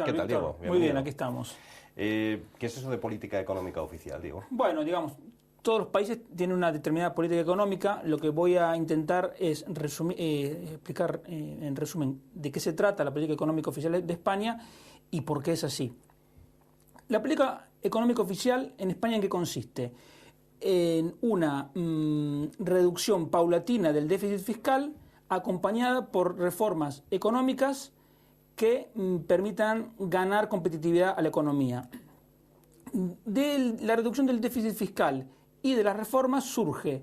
tal, ¿Qué tal, Víctor? Diego? Muy bien, aquí estamos. ¿Qué es eso de política económica oficial, Diego? Bueno, digamos, todos los países tienen una determinada política económica. Lo que voy a intentar es explicar en resumen de qué se trata la política económica oficial de España y por qué es así. La política económica oficial en España, ¿en qué consiste? En una reducción paulatina del déficit fiscal acompañada por reformas económicas que permitan ganar competitividad a la economía. De la reducción del déficit fiscal y de las reformas surge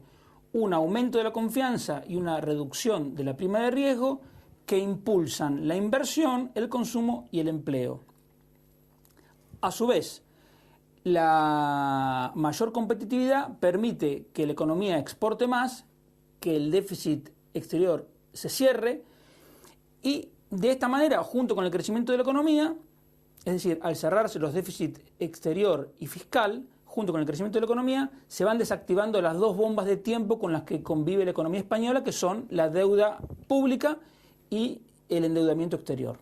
un aumento de la confianza y una reducción de la prima de riesgo que impulsan la inversión, el consumo y el empleo. A su vez, la mayor competitividad permite que la economía exporte más, que el déficit exterior se cierre y de esta manera, junto con el crecimiento de la economía, es decir, al cerrarse los déficits exterior y fiscal, junto con el crecimiento de la economía, se van desactivando las dos bombas de tiempo con las que convive la economía española, que son la deuda pública y el endeudamiento exterior.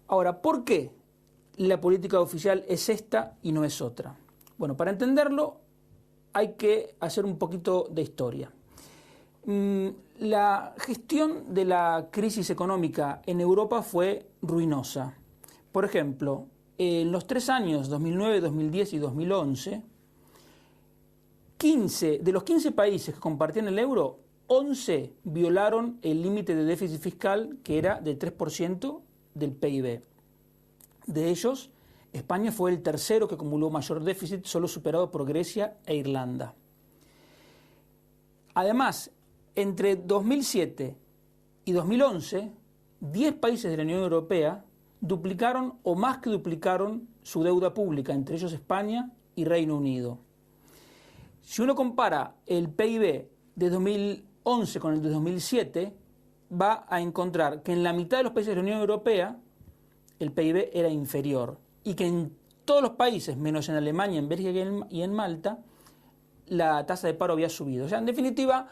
Ahora, ¿por qué la política oficial es esta y no es otra? Bueno, para entenderlo hay que hacer un poquito de historia. La gestión de la crisis económica en Europa fue ruinosa. Por ejemplo, en los 3 años, 2009, 2010 y 2011, de los 15 países que compartían el euro, 11 violaron el límite de déficit fiscal que era de 3% del PIB. De ellos, España fue el tercero que acumuló mayor déficit, solo superado por Grecia e Irlanda. Además, entre 2007 y 2011, 10 países de la Unión Europea duplicaron o más que duplicaron su deuda pública, entre ellos España y Reino Unido. Si uno compara el PIB de 2011 con el de 2007, va a encontrar que en la mitad de los países de la Unión Europea el PIB era inferior y que en todos los países, menos en Alemania, en Bélgica y en Malta, la tasa de paro había subido. O sea, en definitiva,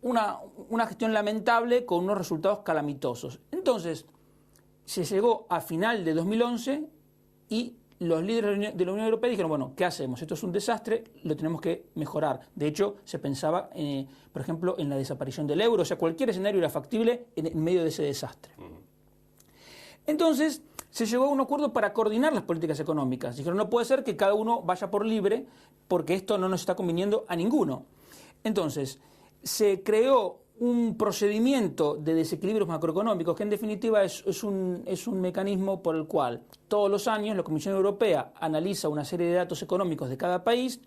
una gestión lamentable con unos resultados calamitosos. Entonces, se llegó a final de 2011 y los líderes de la Unión Europea dijeron, bueno, ¿qué hacemos? Esto es un desastre, lo tenemos que mejorar. De hecho, se pensaba, por ejemplo, en la desaparición del euro. O sea, cualquier escenario era factible en medio de ese desastre. Entonces, se llegó a un acuerdo para coordinar las políticas económicas. Dijeron, no puede ser que cada uno vaya por libre porque esto no nos está conviniendo a ninguno. Entonces, se creó un procedimiento de desequilibrios macroeconómicos que en definitiva es un mecanismo por el cual todos los años la Comisión Europea analiza una serie de datos económicos de cada país,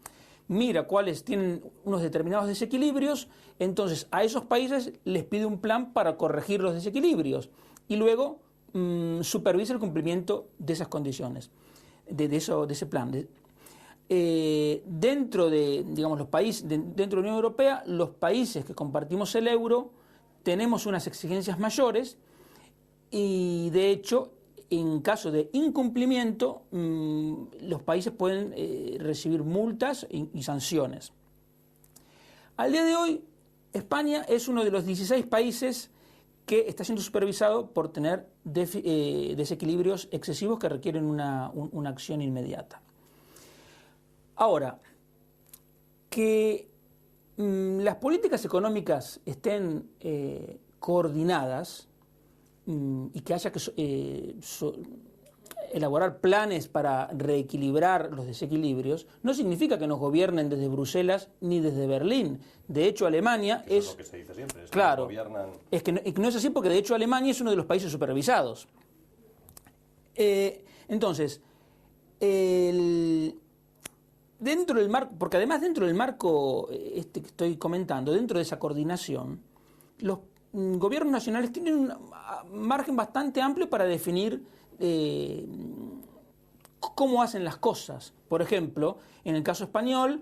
mira cuáles tienen unos determinados desequilibrios, entonces a esos países les pide un plan para corregir los desequilibrios y luego supervisa el cumplimiento de esas condiciones, de ese plan. Dentro de, digamos, los países, dentro de la Unión Europea, los países que compartimos el euro tenemos unas exigencias mayores y, de hecho, en caso de incumplimiento, los países pueden recibir multas y sanciones. Al día de hoy, España es uno de los 16 países que está siendo supervisado por tener desequilibrios excesivos que requieren una acción inmediata. Ahora, que las políticas económicas estén coordinadas y que haya que elaborar planes para reequilibrar los desequilibrios, no significa que nos gobiernen desde Bruselas ni desde Berlín. De hecho, Alemania es lo que se dice siempre, es claro, que gobiernan... es que no es así porque de hecho Alemania es uno de los países supervisados. Entonces, dentro del marco, porque además dentro del marco que estoy comentando, dentro de esa coordinación, los gobiernos nacionales tienen un margen bastante amplio para definir cómo hacen las cosas. Por ejemplo, en el caso español,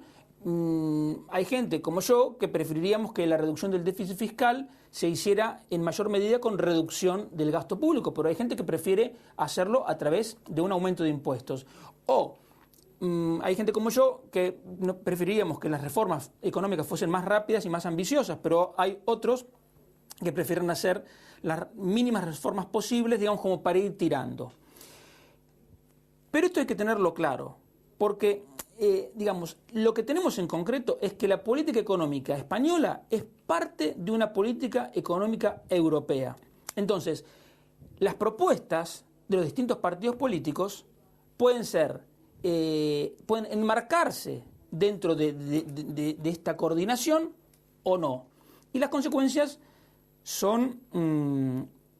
hay gente como yo que preferiríamos que la reducción del déficit fiscal se hiciera en mayor medida con reducción del gasto público, pero hay gente que prefiere hacerlo a través de un aumento de impuestos. O hay gente como yo que preferiríamos que las reformas económicas fuesen más rápidas y más ambiciosas, pero hay otros que prefieren hacer las mínimas reformas posibles, digamos, como para ir tirando. Pero esto hay que tenerlo claro, porque, digamos, lo que tenemos en concreto es que la política económica española es parte de una política económica europea. Entonces, las propuestas de los distintos partidos políticos pueden enmarcarse dentro de esta coordinación o no. Y las consecuencias son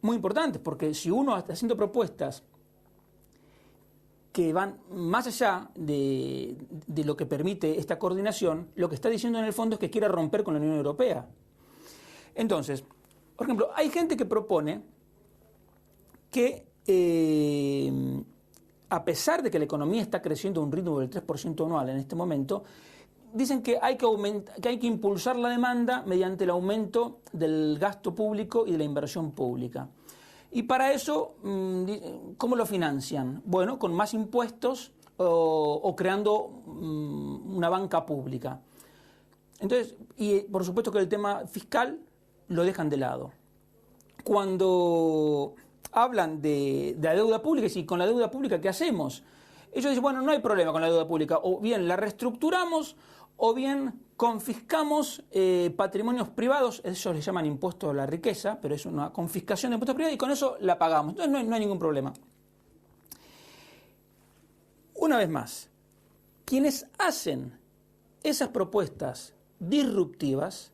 muy importantes, porque si uno está haciendo propuestas que van más allá de lo que permite esta coordinación, lo que está diciendo en el fondo es que quiere romper con la Unión Europea. Entonces, por ejemplo, hay gente que propone que, a pesar de que la economía está creciendo a un ritmo del 3% anual en este momento, dicen que hay que impulsar la demanda mediante el aumento del gasto público y de la inversión pública. Y para eso, ¿cómo lo financian? Bueno, con más impuestos o creando una banca pública. Entonces, y por supuesto que el tema fiscal lo dejan de lado. Cuando hablan de la deuda pública, y con la deuda pública, ¿qué hacemos? Ellos dicen, bueno, no hay problema con la deuda pública, o bien la reestructuramos, o bien confiscamos patrimonios privados, ellos le llaman impuesto a la riqueza, pero es una confiscación de impuestos privados, y con eso la pagamos. Entonces no hay ningún problema. Una vez más, quienes hacen esas propuestas disruptivas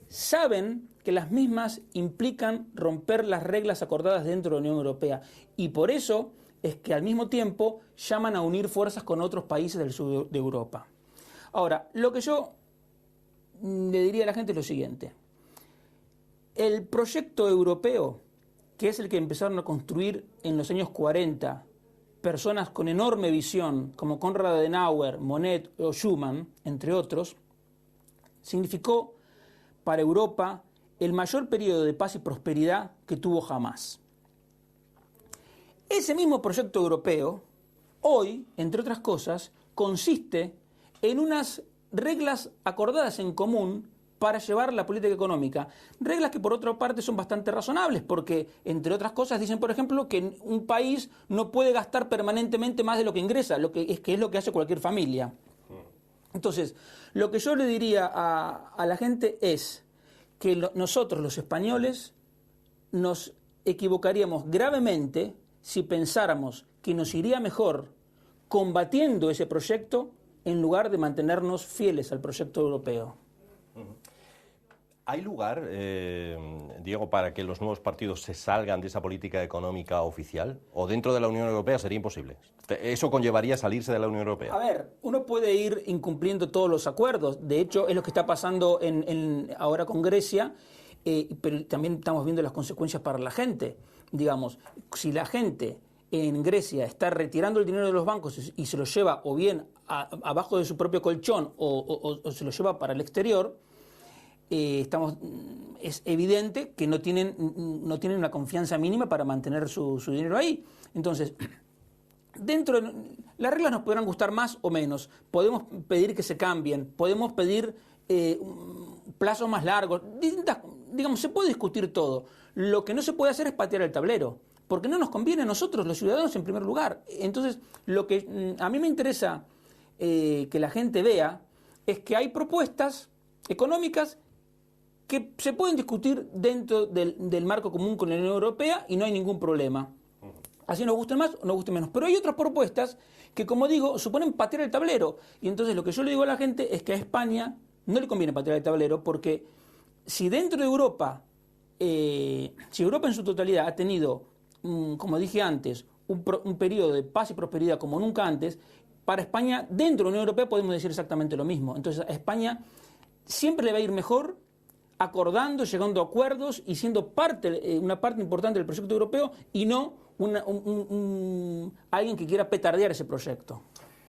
saben que las mismas implican romper las reglas acordadas dentro de la Unión Europea, y por eso es que al mismo tiempo llaman a unir fuerzas con otros países del sur de Europa. Ahora, lo que yo le diría a la gente es lo siguiente. El proyecto europeo, que es el que empezaron a construir en los años 40, personas con enorme visión, como Konrad Adenauer, Monnet o Schuman, entre otros, significó para Europa el mayor periodo de paz y prosperidad que tuvo jamás. Ese mismo proyecto europeo, hoy, entre otras cosas, consiste en unas reglas acordadas en común para llevar la política económica. Reglas que por otra parte son bastante razonables, porque entre otras cosas dicen, por ejemplo, que un país no puede gastar permanentemente más de lo que ingresa, que es lo que hace cualquier familia. Entonces, lo que yo le diría a la gente es que nosotros los españoles nos equivocaríamos gravemente si pensáramos que nos iría mejor combatiendo ese proyecto en lugar de mantenernos fieles al proyecto europeo. ¿Hay lugar, Diego, para que los nuevos partidos se salgan de esa política económica oficial? ¿O dentro de la Unión Europea sería imposible? ¿Eso conllevaría salirse de la Unión Europea? A ver, uno puede ir incumpliendo todos los acuerdos. De hecho, es lo que está pasando ahora con Grecia, pero también estamos viendo las consecuencias para la gente. Digamos, si la gente en Grecia está retirando el dinero de los bancos y se lo lleva o bien abajo de su propio colchón o se lo lleva para el exterior, es evidente que no tienen una confianza mínima para mantener su dinero ahí. Entonces, las reglas nos podrán gustar más o menos, podemos pedir que se cambien, podemos pedir plazos más largos, digamos, se puede discutir todo. Lo que no se puede hacer es patear el tablero, porque no nos conviene a nosotros, los ciudadanos, en primer lugar. Entonces, lo que a mí me interesa que la gente vea es que hay propuestas económicas que se pueden discutir dentro del marco común con la Unión Europea y no hay ningún problema. Así nos gusten más o nos gusten menos. Pero hay otras propuestas que, como digo, suponen patear el tablero. Y entonces lo que yo le digo a la gente es que a España no le conviene patear el tablero, porque si dentro de Europa, si Europa en su totalidad ha tenido, como dije antes, un periodo de paz y prosperidad como nunca antes, para España, dentro de la Unión Europea, podemos decir exactamente lo mismo. Entonces, a España siempre le va a ir mejor acordando, llegando a acuerdos y siendo una parte importante del proyecto europeo y no alguien que quiera petardear ese proyecto.